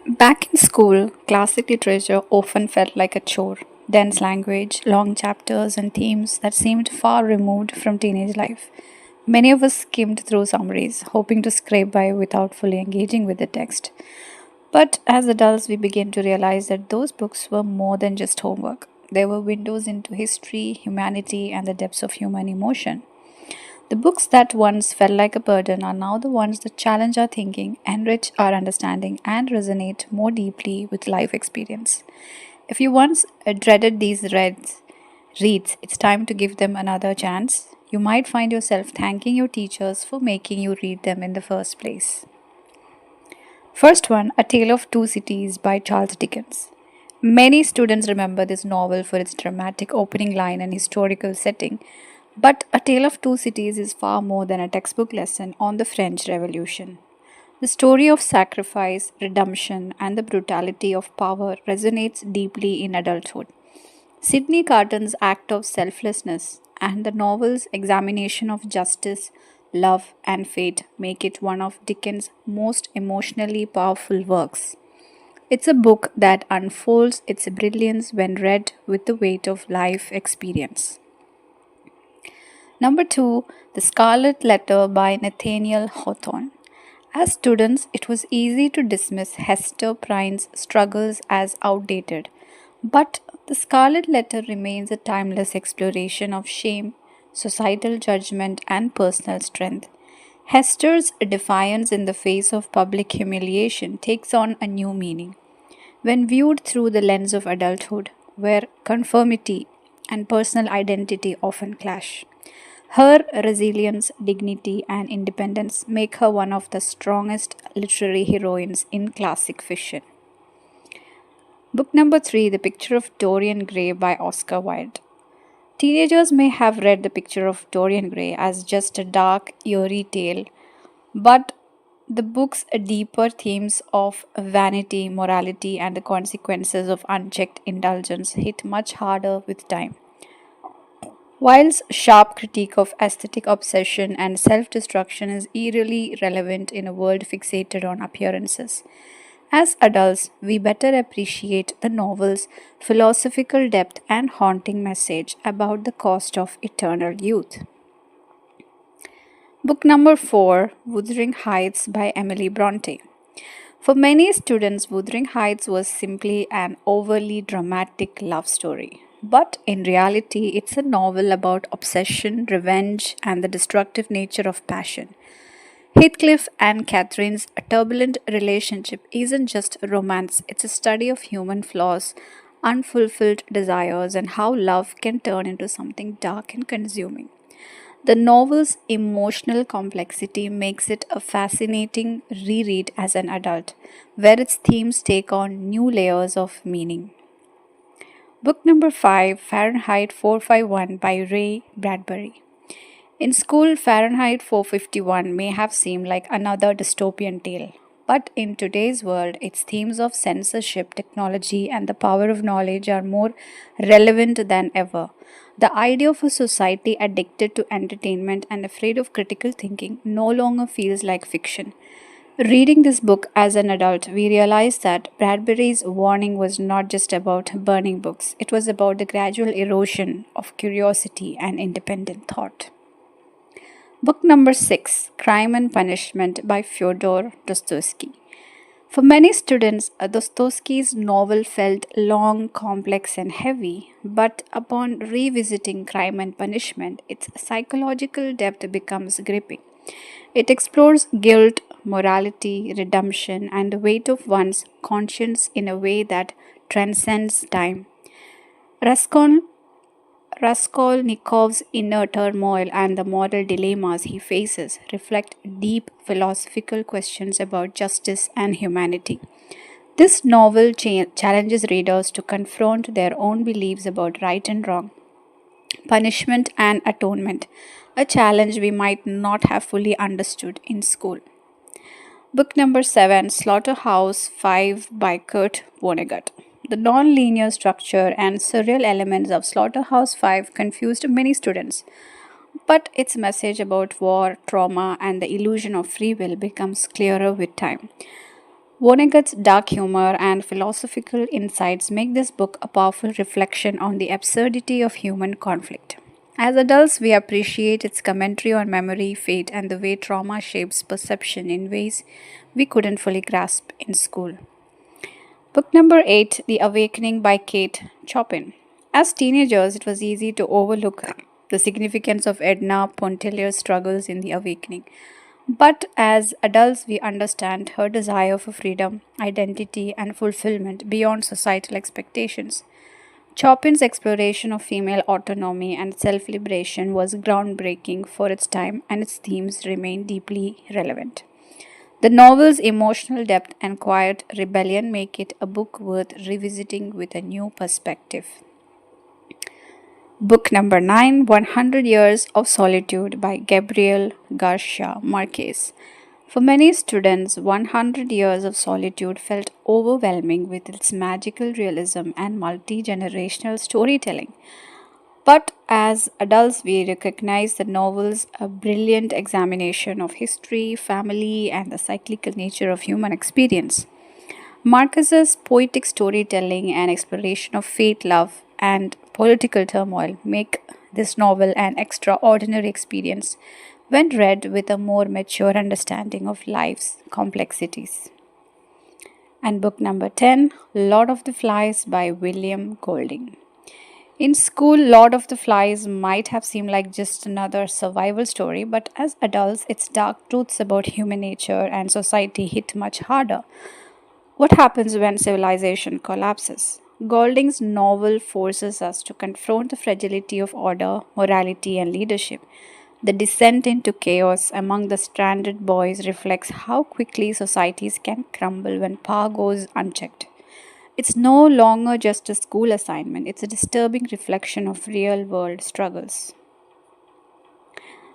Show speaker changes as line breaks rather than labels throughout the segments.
Back in school, classic literature often felt like a chore. Dense language, long chapters, and themes that seemed far removed from teenage life. Many of us skimmed through summaries, hoping to scrape by without fully engaging with the text. But as adults, we began to realize that those books were more than just homework. They were windows into history, humanity, and the depths of human emotion. The books that once felt like a burden are now the ones that challenge our thinking, enrich our understanding, and resonate more deeply with life experience. If you once dreaded these reads, it's time to give them another chance. You might find yourself thanking your teachers for making you read them in the first place. First one, A Tale of Two Cities by Charles Dickens. Many students remember this novel for its dramatic opening line and historical setting, but A Tale of Two Cities is far more than a textbook lesson on the French Revolution. The story of sacrifice, redemption, and the brutality of power resonates deeply in adulthood. Sidney Carton's act of selflessness and the novel's examination of justice, love, and fate make it one of Dickens' most emotionally powerful works. It's a book that unfolds its brilliance when read with the weight of life experience. Number two, The Scarlet Letter by Nathaniel Hawthorne. As students, it was easy to dismiss Hester Prynne's struggles as outdated, but The Scarlet Letter remains a timeless exploration of shame, societal judgment, and personal strength. Hester's defiance in the face of public humiliation takes on a new meaning. When viewed through the lens of adulthood, where conformity and personal identity often clash, her resilience, dignity, and independence make her one of the strongest literary heroines in classic fiction. Book number three, The Picture of Dorian Gray by Oscar Wilde. Teenagers may have read The Picture of Dorian Gray as just a dark, eerie tale, but the book's deeper themes of vanity, morality, and the consequences of unchecked indulgence hit much harder with time. Wilde's sharp critique of aesthetic obsession and self destruction is eerily relevant in a world fixated on appearances. As adults, we better appreciate the novel's philosophical depth and haunting message about the cost of eternal youth. Book number 4, Wuthering Heights by Emily Bronte. For many students, Wuthering Heights was simply an overly dramatic love story. But in reality, it's a novel about obsession, revenge, and the destructive nature of passion. Heathcliff and Catherine's turbulent relationship isn't just romance, it's a study of human flaws, unfulfilled desires, and how love can turn into something dark and consuming. The novel's emotional complexity makes it a fascinating reread as an adult, where its themes take on new layers of meaning. Book number 5, Fahrenheit 451 by Ray Bradbury. In school, Fahrenheit 451 may have seemed like another dystopian tale. But in today's world, its themes of censorship, technology, and the power of knowledge are more relevant than ever. The idea of a society addicted to entertainment and afraid of critical thinking no longer feels like fiction. Reading this book as an adult, we realized that Bradbury's warning was not just about burning books, it was about the gradual erosion of curiosity and independent thought. Book number 6, Crime and Punishment by Fyodor Dostoevsky. For many students, Dostoevsky's novel felt long, complex, and heavy, but upon revisiting Crime and Punishment, its psychological depth becomes gripping. It explores guilt, morality, redemption, and the weight of one's conscience in a way that transcends time. Raskol Raskolnikov's inner turmoil and the moral dilemmas he faces reflect deep philosophical questions about justice and humanity. This novel challenges readers to confront their own beliefs about right and wrong, punishment and atonement, a challenge we might not have fully understood in school. Book number 7, Slaughterhouse 5 by Kurt Vonnegut. The non-linear structure and surreal elements of Slaughterhouse 5 confused many students, but its message about war, trauma, and the illusion of free will becomes clearer with time. Vonnegut's dark humor and philosophical insights make this book a powerful reflection on the absurdity of human conflict. As adults, we appreciate its commentary on memory, fate, and the way trauma shapes perception in ways we couldn't fully grasp in school. Book number 8, The Awakening by Kate Chopin. As teenagers, it was easy to overlook the significance of Edna Pontellier's struggles in The Awakening. But as adults, we understand her desire for freedom, identity, and fulfillment beyond societal expectations. Chopin's exploration of female autonomy and self liberation was groundbreaking for its time, and its themes remain deeply relevant. The novel's emotional depth and quiet rebellion make it a book worth revisiting with a new perspective. Book number 9, 100 Years of Solitude by Gabriel Garcia Marquez. For many students, 100 Years of Solitude felt overwhelming with its magical realism and multi generational storytelling. But as adults, we recognize the novel's a brilliant examination of history, family, and the cyclical nature of human experience. Marcus's poetic storytelling and exploration of fate, love, and political turmoil make this novel an extraordinary experience when read with a more mature understanding of life's complexities. And book number 10, Lord of the Flies by William Golding. In school, Lord of the Flies might have seemed like just another survival story, but as adults, its dark truths about human nature and society hit much harder. What happens when civilization collapses? Golding's novel forces us to confront the fragility of order, morality, and leadership. The descent into chaos among the stranded boys reflects how quickly societies can crumble when power goes unchecked. It's no longer just a school assignment, it's a disturbing reflection of real world struggles.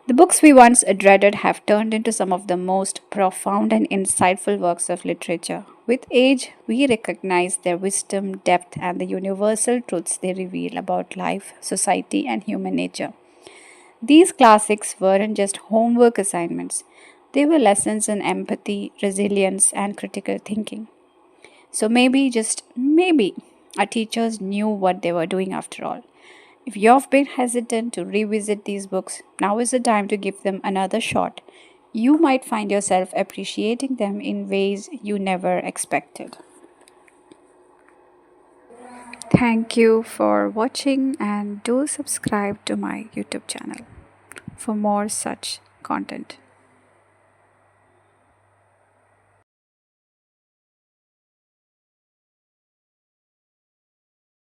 The books we once dreaded have turned into some of the most profound and insightful works of literature. With age, we recognize their wisdom, depth, and the universal truths they reveal about life, society, and human nature. These classics weren't just homework assignments, they were lessons in empathy, resilience, and critical thinking. So maybe, just maybe, our teachers knew what they were doing after all. If you've been hesitant to revisit these books, now is the time to give them another shot. You might find yourself appreciating them in ways you never expected. Thank you for watching and do subscribe to my YouTube channel for more such content.